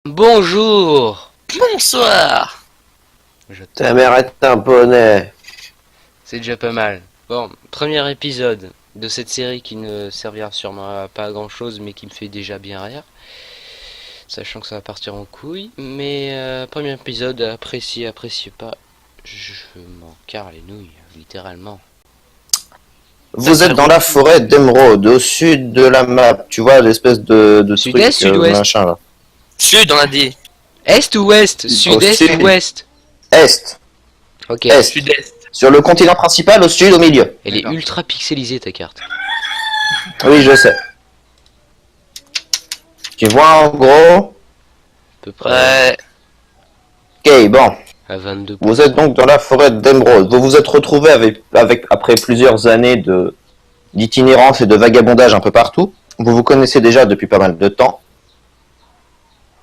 Bonjour. Bonsoir. Ta mère est un poney. C'est déjà pas mal. Bon, premier épisode de cette série qui ne servira sûrement pas à grand chose, mais qui me fait déjà bien rire. Sachant que ça va partir en couille. Mais premier épisode, appréciez pas. Je m'en carre les nouilles, littéralement. Vous êtes dans la forêt d'Emeraude, au sud de la map. Tu vois l'espèce de Sud-est, truc sud-ouest machin là. Sud, on a dit. Est ou ouest? Sud-est sud. ou ouest? Est. Ok. Est. Sud-Est. Sur le continent principal, au sud, au milieu. Elle est ultra pixelisée ta carte. Oui, je sais. Tu vois en gros. À peu près Ouais. Ok, bon. à 22. Vous êtes donc dans la forêt d'Emeraude. Vous vous êtes retrouvé après plusieurs années d'itinérance et de vagabondage un peu partout. Vous vous connaissez déjà depuis pas mal de temps.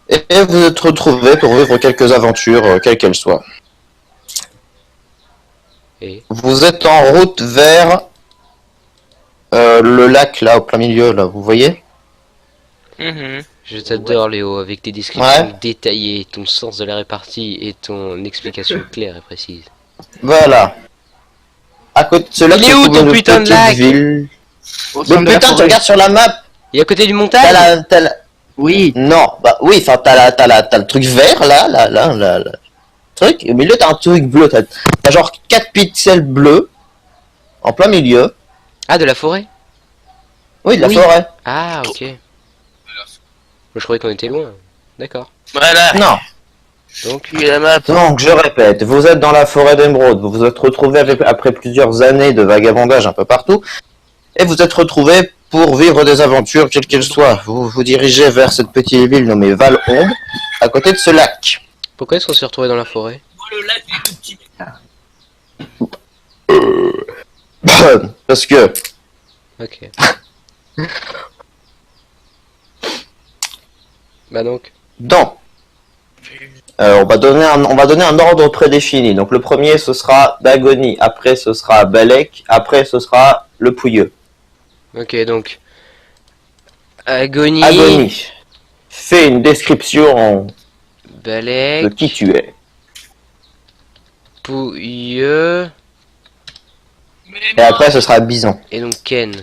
Et vous êtes retrouvés pour vivre quelques aventures, quelles qu'elles soient. Et Vous êtes en route vers le lac là au plein milieu là, vous voyez? je t'adore Léo, avec tes descriptions Ouais. détaillées, ton sens de la répartie et ton explication claire et précise. Voilà. À côté de ce lac, Il est où, se trouve ton une putain de petite lac ville. Au Mais centre de la putain, tu forêt. regardes sur la map. Et à côté du montagne? T'as la... Oui. Non, bah oui, enfin t'as le truc vert là. Truc. Au milieu t'as un truc bleu. T'as genre 4 pixels bleus en plein milieu. Ah, de la forêt? Oui, de la Oui. forêt. Ah, ok. Moi, je croyais qu'on était loin. D'accord. Voilà. Non. Donc, Puis la map. Donc, je répète, vous êtes dans la forêt d'Emeraude, vous vous êtes retrouvés après plusieurs années de vagabondage un peu partout, et vous êtes retrouvés pour vivre des aventures, quelles qu'elles soient. Vous vous dirigez vers cette petite ville nommée Val-Ombre, à côté de ce lac. pourquoi est-ce qu'on s'est retrouvé dans la forêt? Le lac est tout petit. Parce que, Ok. Bah donc. dans, on va donner un ordre prédéfini. Donc, le premier, ce sera Dagonie, après, ce sera Balek, après, ce sera le Pouilleux. Ok, donc. Agonie. Agonie, fais une description de Balek. qui tu es. Pouilleux. Et après, ce sera Bison. Et donc Ken.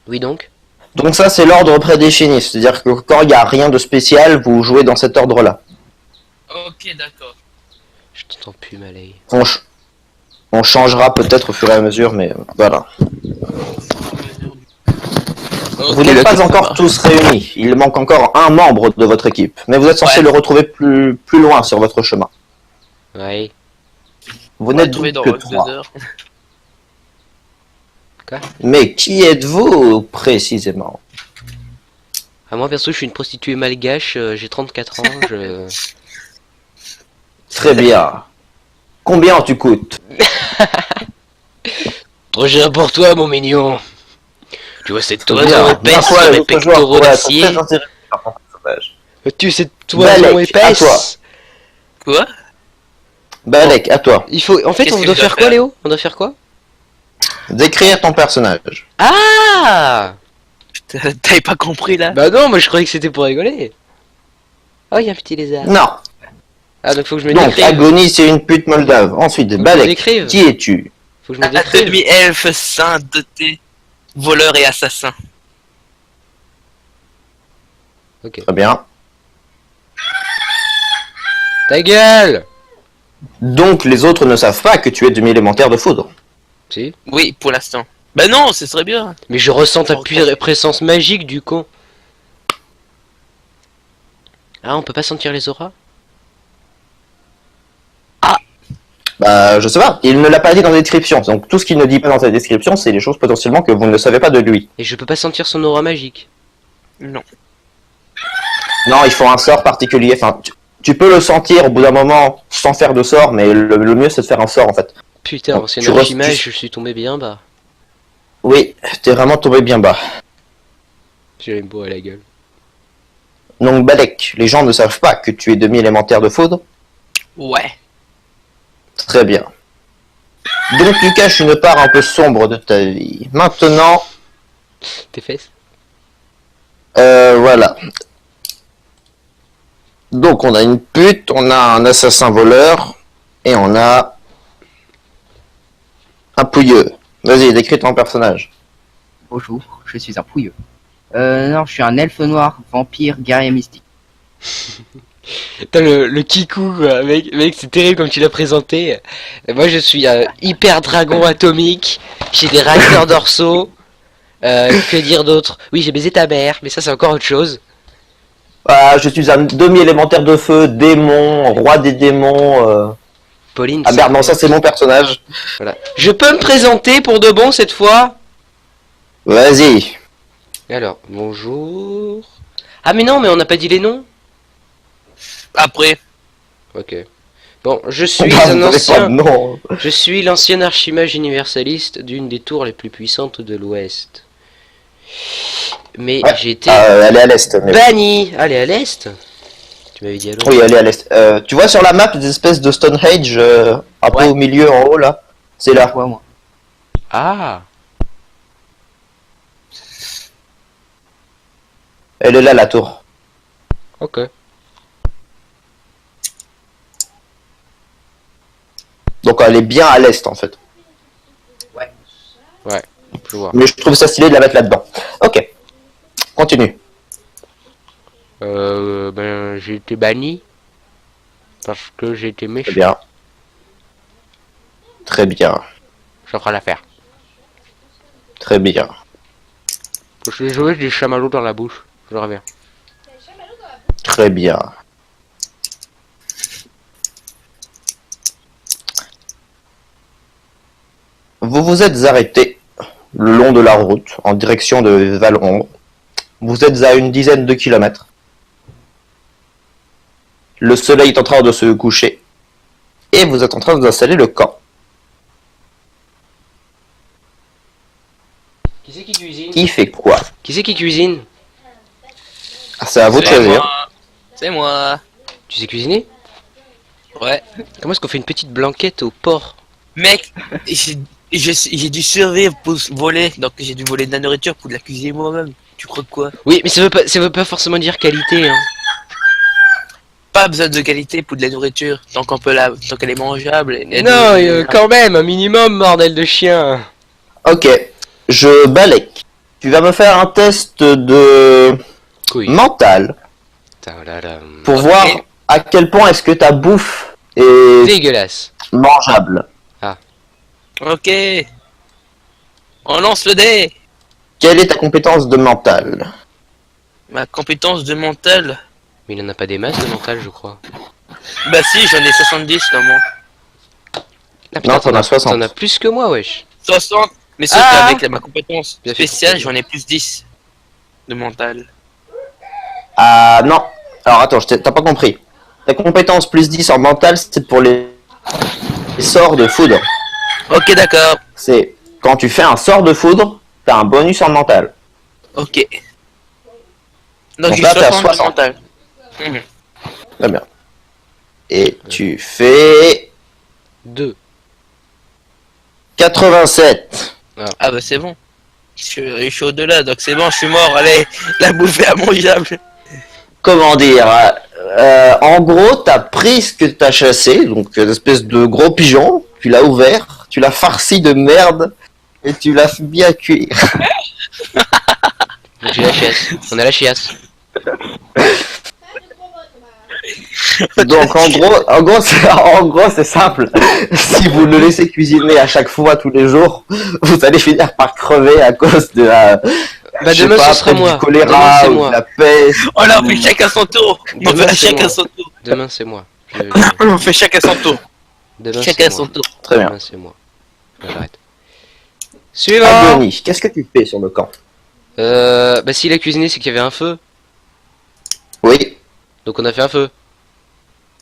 Oui, donc. Donc ça, c'est l'ordre prédéfini. C'est-à-dire que quand il n'y a rien de spécial, vous jouez dans cet ordre-là. Ok, d'accord. Je t'entends plus, Malay. On changera peut-être au fur et à mesure, mais voilà. Vous n'êtes pas encore tous réunis. Il manque encore un membre de votre équipe. Mais vous êtes censé Ouais. le retrouver plus loin sur votre chemin. Ouais. Vous n'êtes trouvé donc dans que Rock 3. Desert. Mais qui êtes-vous précisément? Ah, moi, perso, je suis une prostituée malgache. J'ai 34 ans. Je. Très bien. Combien tu coûtes? Trop cher pour toi, mon mignon. Tu vois cette Très toison bien. épaisse Parfois, sur les mes autres joueurs pectoraux pourraient être d'acier. très intéressés par ton personnage. Tu cette toison Balek, à toi. épaisse. Quoi? Balek, à toi. Il faut. En fait, Qu'est-ce on que doit je dois faire quoi, faire Léo? On doit faire quoi? Décrire ton personnage. Ah! T'avais pas compris là? Bah non, moi je croyais que c'était pour rigoler. Oh, il y a un petit lézard. Non. Ah, donc faut que je me Donc, décrive. Agonie, c'est une pute moldave. Ensuite, me Balek, décrive. qui es-tu? Faut que je me Un décrive. demi-elfe saint doté, voleur et assassin. Ok. Très bien. Ta gueule! Donc, les autres ne savent pas que tu es demi-élémentaire de foudre. Si. Oui, pour l'instant. Bah non, ce serait bien. Mais je ressens ta présence magique du con. Ah, on peut pas sentir les auras? Bah, je sais pas. Il ne l'a pas dit dans la description. Donc, tout ce qu'il ne dit pas dans sa description, c'est les choses potentiellement que vous ne savez pas de lui. Et je peux pas sentir son aura magique. Non. Non, il faut un sort particulier. Enfin, tu peux le sentir au bout d'un moment sans faire de sort, mais le mieux, c'est de faire un sort, en fait. Putain, Donc, ancienne tu archimage, tu- je suis tombé bien bas. Oui, t'es vraiment tombé bien bas. J'allais me bourrer la gueule. Donc, Balek, les gens ne savent pas que tu es demi-élémentaire de foudre. Ouais. Très bien. Donc, tu caches une part un peu sombre de ta vie. Maintenant, Tes fesses? voilà. Donc on a une pute, on a un assassin voleur, et on a un pouilleux. Vas-y, décris ton personnage. Bonjour, je suis un pouilleux. Non, je suis un elfe noir, vampire, guerrier mystique. Putain, le kikou, quoi. Mec, c'est terrible comme tu l'as présenté. Et moi, je suis un hyper dragon atomique. J'ai des réacteurs dorsaux. Que dire d'autre? Oui, j'ai baisé ta mère, mais ça, c'est encore autre chose. Ah, je suis un demi-élémentaire de feu, démon, roi des démons. Pauline. Ah merde, non, ça c'est mon personnage. Voilà. Je peux me présenter pour de bon cette fois? Vas-y. Alors, bonjour. Ah, mais non, mais on n'a pas dit les noms? Après, Ok. Bon, je suis Ah, un vous avez pas ancien. de nom. Je suis l'ancien archimage universaliste d'une des tours les plus puissantes de l'Ouest. Mais Ouais. j'ai été Elle est à l'est. Mais... banni. Allez, à l'Est? Tu m'avais dit à l'Ouest? Oui, elle est à l'est. Tu vois sur la map des espèces de Stonehenge, un peu Ouais. au milieu, en haut là. C'est là. Ouais, moi. Ah. Elle est là, la tour. Ok. Donc elle est bien à l'est en fait. Je vois. Mais je trouve ça stylé de la mettre là-dedans. Ok. Continue. Ben, j'ai été banni. Parce que j'ai été méchant. Très bien. Très bien. Je suis en train de la faire. Très bien. Je vais jouer des chamallows dans la bouche. Je reviens. Très bien. Vous vous êtes arrêté le long de la route en direction de Valrombre. Vous êtes à une dizaine de kilomètres. Le soleil est en train de se coucher. Et vous êtes en train d'installer le camp. Qui c'est qui cuisine? Qui fait quoi? Qui c'est qui cuisine? Ah, c'est à vous de c'est choisir. moi. C'est moi. Tu sais cuisiner? Ouais. Comment est-ce qu'on fait une petite blanquette au porc? Mec, j'ai dû survivre pour voler, donc j'ai dû voler de la nourriture pour de la cuisiner moi-même. Tu crois quoi? Oui, mais ça veut pas forcément dire qualité, hein. Pas besoin de qualité pour de la nourriture, tant qu'elle est mangeable. Non, quand même, un minimum, bordel de chien. Ok. Je balèque. Tu vas me faire un test de Oui. mental Putain, là, là. pour Ok. voir à quel point est-ce que ta bouffe est Dégueulasse. mangeable. Ok. On lance le dé. Quelle est ta compétence de mental? Ma compétence de mental. Mais il en a pas des masses de mental, je crois. Bah si, j'en ai 70 dans moi. Ah, Non, t'en as 60. T'en as plus que moi, wesh. 60. Mais sauf Ah qu'avec ma compétence Bien fait. spéciale, j'en ai plus 10 de mental. Ah non. Alors attends, t'as pas compris. Ta compétence plus 10 en mental, c'est pour les sorts de foudre. Ok, d'accord. C'est quand tu fais un sort de foudre, t'as un bonus en mental. Ok. Donc Donc j'ai là, t'es à 60 de 60. mental. Mhm. Très bien. Et tu fais 2. 87. Ah bah c'est bon. Je suis au-delà, donc c'est bon, je suis mort. Allez, la bouffe est mangeable. Comment dire? En gros, t'as pris ce que t'as chassé, donc une espèce de gros pigeon, tu l'as ouvert, tu l'as farci de merde et tu l'as fait bien cuire. Donc j'ai la chiasse. On a la chiasse. Donc en gros c'est simple. Si vous le laissez cuisiner à chaque fois tous les jours, vous allez finir par crever à cause de la Bah je sais demain pas, ce sera peut-être moi. du Demain choléra c'est ou de moi. la peste. On en fait chacun son tour. On Demain, fait c'est chacun moi. son tour. Demain c'est moi. On fait chacun son tour. Demain Chacun c'est son moi. tour. Très bien. Demain c'est moi. Ouais, j'arrête. Suivant. Agonie, qu'est-ce que tu fais sur le camp? Bah s'il a cuisiné c'est qu'il y avait un feu. Oui, Donc on a fait un feu.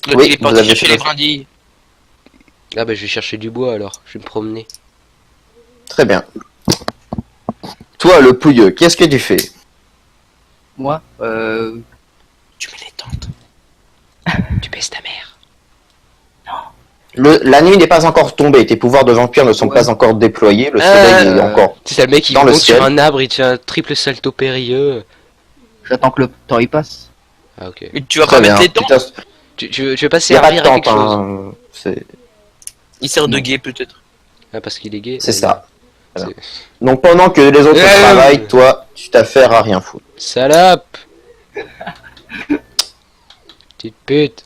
Donc Oui, il est vous parti avez chercher fait. les brindilles. Ah bah je vais chercher du bois alors. Je vais me promener. très bien. Toi le pouilleux, qu'est-ce que tu fais? Moi, Tu mets les tentes. Tu baisses ta mère. La nuit n'est pas encore tombée, tes pouvoirs de vampire ne sont Ouais. pas encore déployés, le soleil est encore. Tu sais, le mec il dans le monte sur ciel. un arbre, il te fait un triple salto périlleux. j'attends que le temps y passe. Ah, ok. Mais tu vas Très pas bien. mettre les temps. Tu veux pas Il y a pas de servir à quelque tente, chose? hein. Il sert de gay peut-être. Ah, parce qu'il est gay? C'est ça. Voilà. C'est- Donc pendant que les autres travaillent, toi, tu t'affaires à rien foutre. Salope! Petite pute!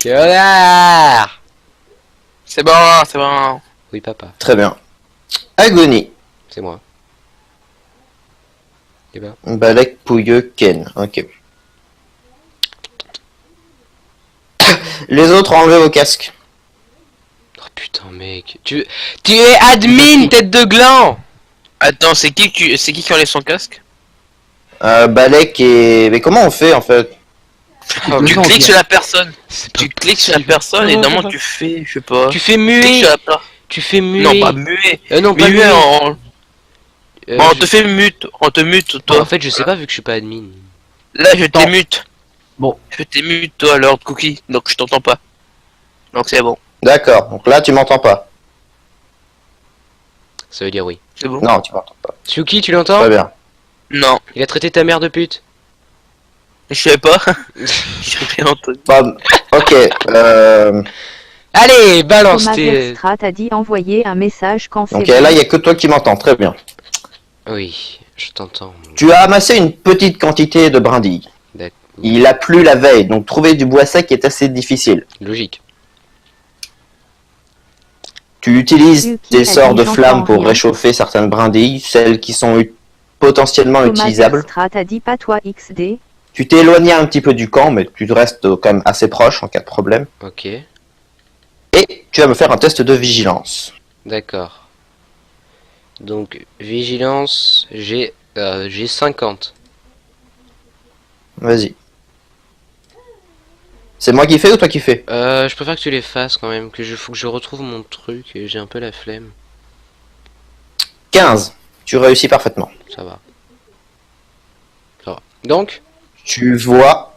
Connard! C'est bon, c'est bon. Oui, papa, Très bien. Agonie. c'est moi. Et ben, Balek, Pouilleux, Ken. Ok. Les autres, enlevez vos casques. oh putain, mec. Tu es admin, tête de gland! Attends, c'est qui enlève son casque? Balek et... Mais comment on fait en fait? Oh, Tu non, cliques ok. sur la personne. c'est pas Tu cliques sur la possible. personne et Oh. normalement tu fais, je sais pas. Tu fais Clique muet! sur la personne. Tu fais muet! Non, pas muet. Non, pas Mais muet, muet! on Je- te fait mute. On te mute, toi. En fait, je sais pas vu que je suis pas admin. Là, je Attends. t'émute. Bon. Je t'émute, toi, Lord Cookie. Donc, je t'entends pas. Donc, c'est bon. D'accord. Donc là, tu m'entends pas. Ça veut dire oui. C'est bon. Non, tu m'entends pas. Tsuki, tu l'entends? Très bien. Non. Il a traité ta mère de pute. Je sais pas. J'ai rien entendu. Bon, ok. Allez, balance Thomas tes... Verstrat a dit envoyer un message quand c'est Ok, bon. là, il y a que toi qui m'entends. Très bien. Oui, je t'entends. Tu as amassé une petite quantité de brindilles. D'accord. Il a plu la veille, donc trouver du bois sec est assez difficile. Logique. Tu utilises Yuki des a sorts dit de flammes pour rien. réchauffer certaines brindilles, celles qui sont potentiellement Thomas utilisables. Verstrat a dit pas toi XD. Tu t'es éloigné un petit peu du camp, mais tu restes quand même assez proche en cas de problème. Ok, Et tu vas me faire un test de vigilance. d'accord. Donc, vigilance, j'ai 50. Vas-y. C'est moi qui fais ou toi qui fais? Je préfère que tu les fasses quand même, faut que je retrouve mon truc et j'ai un peu la flemme. 15. Tu réussis parfaitement. Ça va. Ça va. Donc, Tu vois,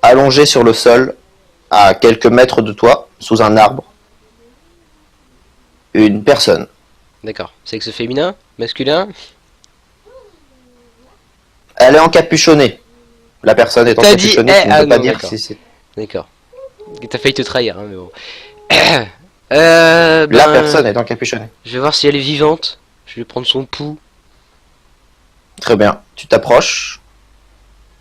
allongé sur le sol, à quelques mètres de toi, sous un arbre, une personne. d'accord. Sexe féminin? Masculin? Elle est encapuchonnée. La personne est T'as dit, encapuchonnée, eh, tu ne ah peux pas non, dire d'accord. si c'est... D'accord. T'as failli te trahir, hein, mais bon. La Ben, personne est encapuchonnée. je vais voir si elle est vivante. Je vais prendre son pouls. Très bien. Tu t'approches.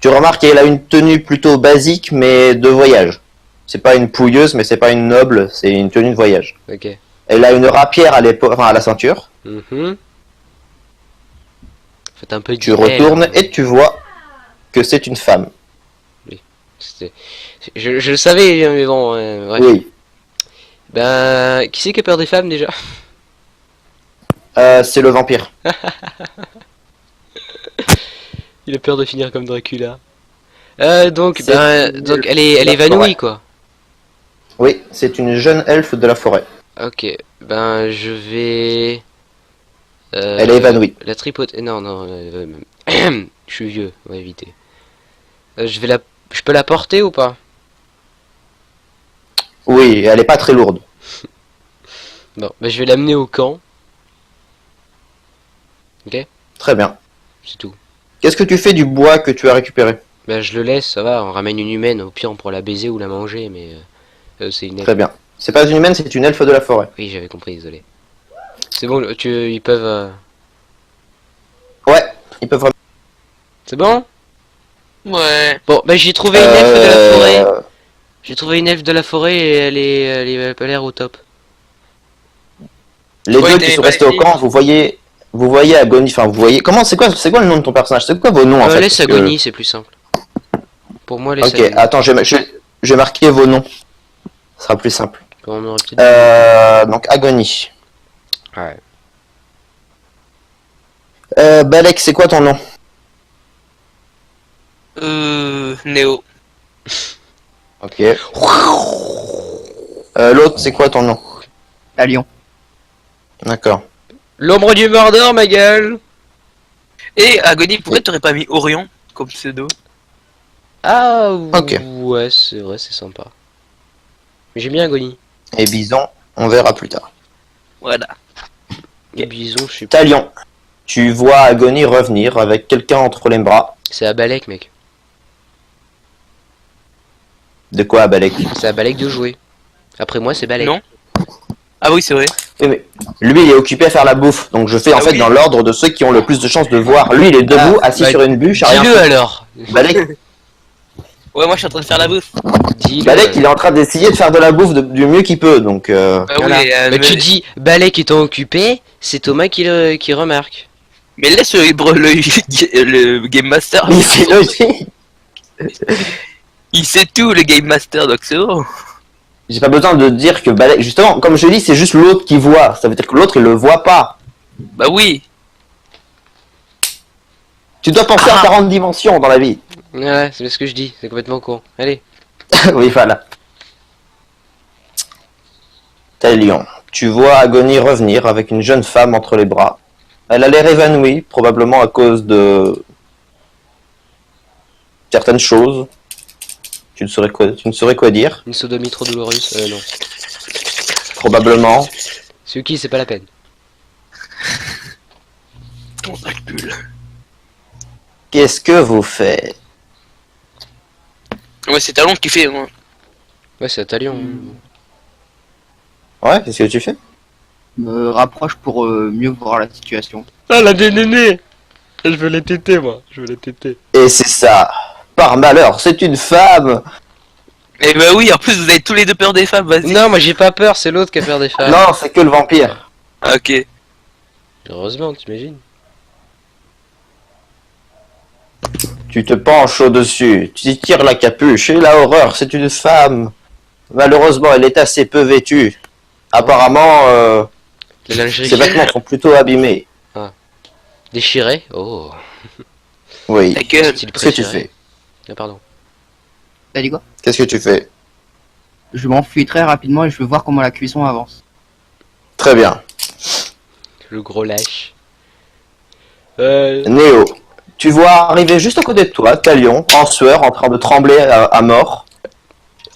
Tu remarques qu'elle a une tenue plutôt basique, mais de voyage. C'est pas une pouilleuse, mais c'est pas une noble, c'est une tenue de voyage. Ok. Elle a une rapière à l'épaule, enfin à la ceinture. Mhm. Faites un peu Tu du retournes air. et tu vois que c'est une femme. C'était- je le savais, mais bon, bref. Oui. Ben, qui c'est qui a peur des femmes déjà? C'est le vampire. Il a peur de finir comme Dracula. Donc, C'est ben, une donc elfe elle est de la évanouie forêt. quoi. Oui, c'est une jeune elfe de la forêt. Ok, ben je vais. Elle est évanouie. La tripoter. Non, non, je suis vieux, on va éviter. Je peux la porter ou pas? Oui, elle est pas très lourde. Bon, ben je vais l'amener au camp. Ok, Très bien. c'est tout. Qu'est-ce que tu fais du bois que tu as récupéré? Ben je le laisse, ça va, on ramène une humaine, au pire on pourra la baiser ou la manger, mais c'est une elfe. Très bien. C'est pas une humaine, c'est une elfe de la forêt. Oui, j'avais compris, désolé. C'est bon, ils peuvent. Ouais, ils peuvent vraiment... C'est bon? Ouais. Bon, ben j'ai trouvé une elfe de la Euh, forêt. J'ai trouvé une elfe de la forêt et elle a l'air au top. Les Ouais, deux t'es qui sont pas restés au dit. camp, vous voyez Agonie, enfin vous voyez... Comment, c'est quoi le nom de ton personnage? C'est quoi vos noms en fait? Laisse Parce que- Agonie, c'est plus simple. Pour moi, laisse Ok, Agonie. attends, je vais marquer vos noms. Ce sera plus simple. On aurait peut-être- Donc Agonie. Ouais. Balek, c'est quoi ton nom? Néo. Ok. L'autre, c'est quoi ton nom? À Lyon. D'accord. L'ombre du Mordor, ma gueule! Et Agony, pourquoi t'aurais pas mis Orion comme pseudo? Ah, Ok. ouais, c'est vrai, c'est sympa. Mais j'aime bien Agonie. Et Bison, on verra plus tard. Voilà. Et Bison, je sais pas. Talion, tu vois Agonie revenir avec quelqu'un entre les bras. C'est à Balek, mec. De quoi, Balek? C'est à Balek de jouer. Après moi, c'est Balek. Non. Ah oui, c'est vrai. Oui, mais lui, il est occupé à faire la bouffe. Donc je fais en Ah fait oui. dans l'ordre de ceux qui ont le plus de chances de voir. Lui, il est debout, assis bah, sur une bûche, à rien Dis-le foutre. alors. Balek, Ouais, moi je suis en train de faire la bouffe. Dis-le. Balek, il est en train d'essayer de faire de la bouffe du mieux qu'il peut. Donc, Ah Voilà. oui, Mais tu dis Balek étant occupé, c'est Thomas qui remarque. mais laisse le Game Master. mais c'est logique. Il sait tout, le Game Master, donc c'est bon. J'ai pas besoin de dire que Balek, justement, comme je dis, c'est juste l'autre qui voit. Ça veut dire que l'autre, il le voit pas. Bah oui. Tu dois penser Ah. à 40 dimensions dans la vie. Ouais, c'est ce que je dis, c'est complètement con. Allez. Oui, voilà. Talion, tu vois Agony revenir avec une jeune femme entre les bras. Elle a l'air évanouie, probablement à cause de certaines choses. Tu ne saurais quoi dire. Une sodomie trop douloureuse. Non. Probablement. Suki, c'est pas la peine. On calcule. Qu'est-ce que vous faites? Ouais, c'est Talon qui fait, moi. Ouais, c'est à Talion. Ouais, qu'est-ce que tu fais? Me rapproche pour mieux voir la situation. Ah, la dénénée. Je veux les téter, moi. Je veux les téter. Et c'est ça. Par malheur, c'est une femme. Eh bah oui, en plus vous avez tous les deux peur des femmes, vas-y. Non, moi j'ai pas peur, c'est l'autre qui a peur des femmes. Non, c'est que le vampire. Ah, ok. Heureusement, t'imagines. Tu te penches au-dessus, tu tires la capuche, et la horreur, c'est une femme. Malheureusement, elle est assez peu vêtue. Apparemment, La lingerie ses vêtements sont plutôt abîmés. déchirée. Oh. Oui. Ta gueule. Style Qu'est-ce que tu préféré. fais? Ah, pardon. T'as dit quoi? Qu'est-ce que tu fais? Je m'enfuis très rapidement et je veux voir comment la cuisson avance. Très bien. Le gros lâche. Néo, tu vois arriver juste à côté de toi, Talion, en sueur, en train de trembler à mort,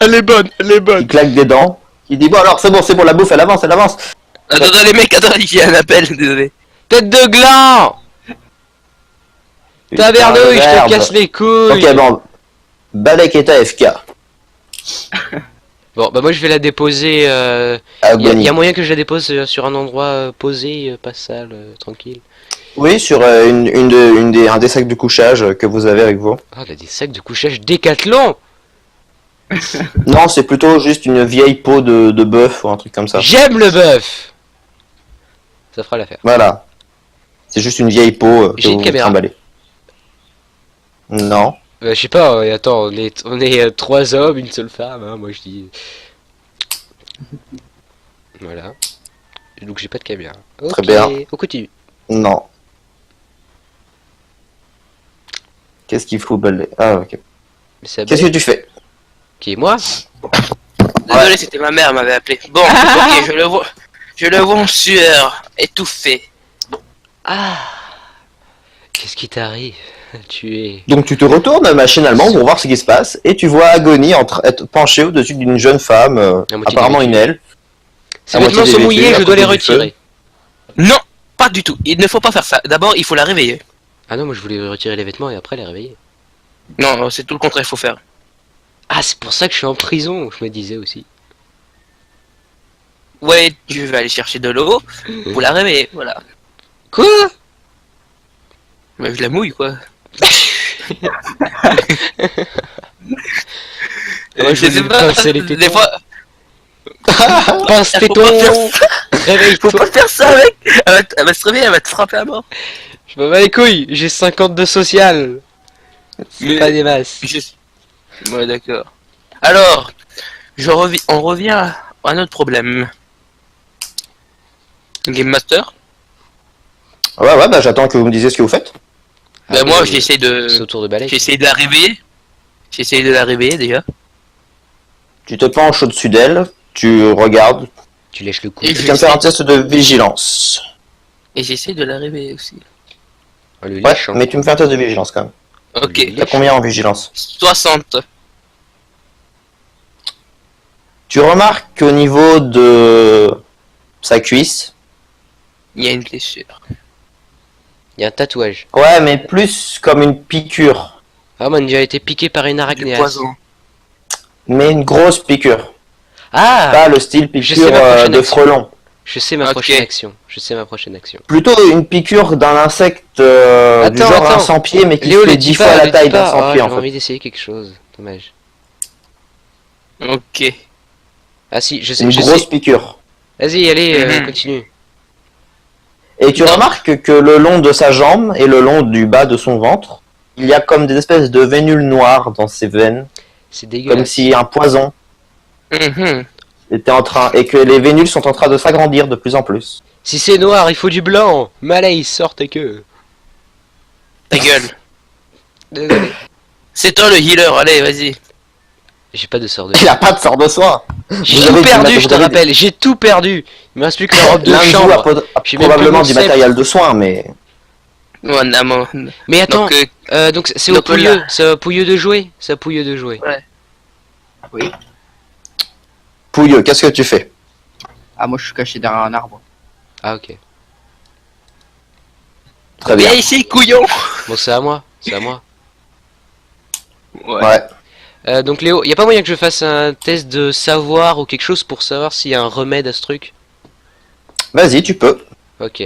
Elle est bonne, elle est qui bonne. claque des dents, qui dit bon alors c'est bon, la bouffe, elle avance, elle avance. Attends, les mecs, attends, il y a un appel, désolé. Tête de gland. Tavernouille, je te Merde. casse les couilles. Ok, bon. Balek est AFK. Bon, bah moi je vais la déposer. Y a Agony. moyen que je la dépose sur un endroit posé, pas sale, tranquille. Oui, sur un des sacs de couchage que vous avez avec vous. Ah, elle a des sacs de couchage Décathlon. Non, c'est plutôt juste une vieille peau de bœuf ou un truc comme ça. J'aime le bœuf. Ça fera l'affaire. Voilà. C'est juste une vieille peau que J'ai une vous caméra. trimballez. Non. Je sais pas, attends, on est 3 hommes, une seule femme, hein, moi je dis. Voilà. Donc j'ai pas de caméra. Très Ok, bien. On continue. Non. Qu'est-ce qu'il faut Balek? Ah, ok. Mais c'est Qu'est-ce que tu fais? qui est moi? Désolé, c'était ma mère, m'avait appelé. Bon, ok, je le vois en sueur, étouffé. Ah. Qu'est-ce qui t'arrive? Tu es. Donc tu te retournes machinalement pour voir ce qui se passe et tu vois Agony être penché au-dessus d'une jeune femme, À moitié apparemment dévêtue. une elfe. Ces À moitié vêtements sont dévêtue, mouillés, à je dois les côté du feu. retirer. Non, pas du tout. Il ne faut pas faire ça. D'abord, il faut la réveiller. Ah non, moi je voulais retirer les vêtements et après les réveiller. Non, c'est tout le contraire, il faut faire. Ah, c'est pour ça que je suis en prison, je me disais aussi. Ouais, tu vas aller chercher de l'eau pour la réveiller, voilà. Quoi? Mais je la mouille, quoi. Ouais, je sais voulais pincer les des tétons. fois, Pince tes Faut pas faire tons. faut Réveille-toi. pas faire ça, mec. Elle va se réveiller, elle va te frapper à mort. Je me bats les couilles, j'ai 50 de social. C'est Mais- pas des masses. Ouais, d'accord. Alors, on revient à un autre problème. Game Master. Ouais, bah j'attends que vous me disiez ce que vous faites. Ben Ah, moi, oui, j'essaie de, c'est autour de balai. j'essaie de la réveiller. J'essaie de la réveiller déjà. Tu te penches au-dessus d'elle, tu regardes, Tu lèches le cou. Et tu viens me faire un test de vigilance. Et j'essaie de la réveiller aussi. On le Ouais, lèche, hein. mais tu me fais un test de vigilance quand même. Ok. Oui. T'as combien en vigilance? 60. Tu remarques qu'au niveau de sa cuisse, Il y a une blessure. Il y a un tatouage. ouais, mais plus comme une piqûre. Ah, moi, j'ai déjà été piqué par une Du arachnéas. poison. Mais une grosse piqûre. Ah! Pas le style Je piqûre sais ma prochaine de action. frelon. Je sais ma Ok. prochaine action. Je sais ma prochaine action. Plutôt une piqûre d'un insecte du Attends, genre attends. un 100 pieds, mais qui Léo, fait le 10 dis fois pas, la le taille dis d'un pas. 100 Ah, pieds en j'avais fait. envie d'essayer quelque chose. Dommage. Ok. Ah si, je sais, Une je grosse sais. piqûre. Vas-y, allez, Mhm. continue. Et tu Non. remarques que le long de sa jambe et le long du bas de son ventre, il y a comme des espèces de vénules noires dans ses veines, C'est comme dégueulasse. si un poison Mhm. était en train, et que les vénules sont en train de s'agrandir de plus en plus. Si c'est noir, il faut du blanc. Malaise, sort tes queues. Ta gueule. Désolé. C'est toi le healer, allez, vas-y. J'ai pas de sort de Il a pas de sort de soin. J'ai Vous tout avez du perdu, mat- je vous te avez- rappelle. J'ai tout perdu. Il me reste plus que la robe de L'un de vous a chambre. a J'ai même plus probablement mon du sceptre. matériel de soin, mais Mais attends, Donc, donc c'est au donc pouilleux. là. C'est au pouilleux de jouer. C'est au pouilleux de jouer. Oui. Pouilleux, qu'est-ce que tu fais? Ah, moi je suis caché derrière un arbre. Ah ok. Très bien. viens ici, couillon. Bon, c'est à moi. C'est à moi. Ouais. Ouais. Donc Léo, y a pas moyen que je fasse un test de savoir ou quelque chose pour savoir s'il y a un remède à ce truc? Vas-y, tu peux. Ok.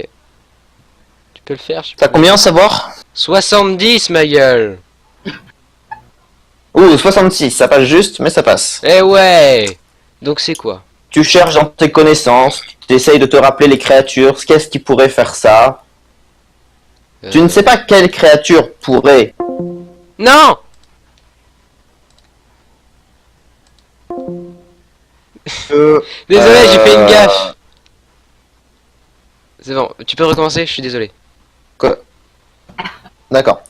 Tu peux le faire? T'as combien à savoir? 70, ma gueule. Ouh, 66, ça passe juste, mais ça passe. Eh ouais. Donc c'est quoi? Tu cherches dans tes connaissances, tu essayes de te rappeler les créatures, qu'est-ce qui pourrait faire ça. Tu ne sais pas quelle créature pourrait. Non. Désolé, j'ai fait une gaffe. C'est bon, tu peux recommencer, je suis désolé. D'accord.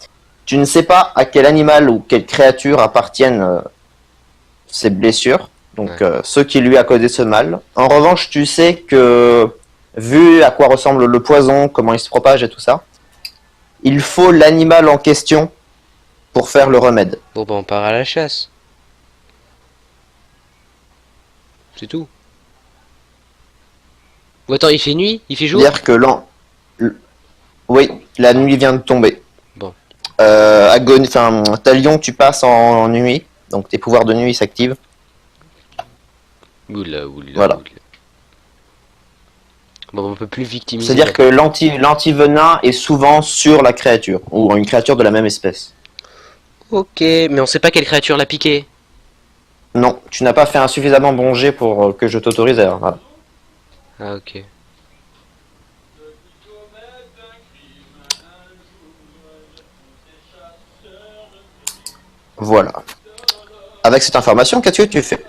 Tu ne sais pas à quel animal ou quelle créature appartiennent ces blessures, donc Ouais. ce qui lui a causé ce mal. En revanche, tu sais que, vu à quoi ressemble le poison, comment il se propage et tout ça, il faut l'animal en question pour faire le remède. Bon bah on part à la chasse. C'est tout. Ou attends, il fait nuit? Il fait jour? C'est-à-dire que oui, la nuit vient de tomber. Bon. Enfin, Talion, tu passes en nuit, donc tes pouvoirs de nuit s'activent. Oula, oula, Voilà. oula. Bon, on peut plus victimiser. C'est-à-dire que l'antivenin est souvent sur la créature, ou une créature de la même espèce. Ok, mais on sait pas quelle créature l'a piqué. Non, tu n'as pas fait un suffisamment bon jet pour que je t'autorise à... Voilà. Ah ok. Voilà. Avec cette information, qu'est-ce que tu fais?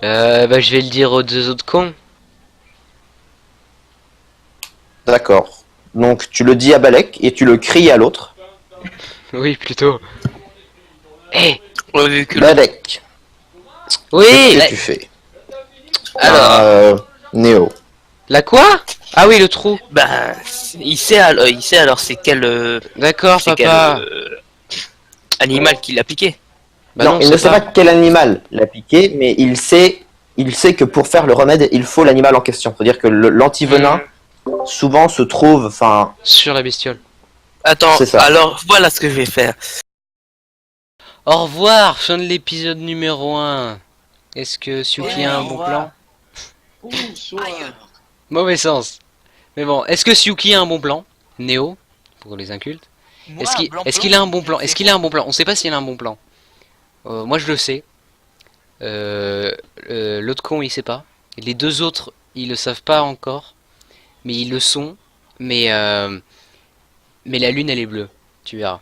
Bah je vais le dire aux deux autres cons. D'accord. Donc tu le dis à Balek et tu le cries à l'autre. Oui, plutôt. Eh. Ouais, vu que Balek, Oui. qu'est-ce que tu fais? Alors, Néo. La quoi? Ah oui, le trou. ben, il sait alors c'est quel, D'accord, c'est quel papa. animal qui l'a piqué. Bah non, il ne c'est sait pas quel animal l'a piqué, mais il sait que pour faire le remède, il faut l'animal en question. C'est-à-dire que l'antivenin, souvent, se trouve... Enfin, sur la bestiole. Attends, C'est ça. alors voilà ce que je vais faire. Au revoir, fin de l'épisode numéro 1. Est-ce que Suki a un bon plan? Mauvais sens. Mais bon, est-ce que Suki a un bon plan? Néo, pour les incultes. Est-ce qu'il a un bon plan? Est-ce qu'il a un bon plan? On sait pas s'il a un bon plan. Moi je le sais. L'autre con il sait pas. Et les deux autres ils le savent pas encore. Mais ils le sont. Mais la lune elle est bleue. Tu verras.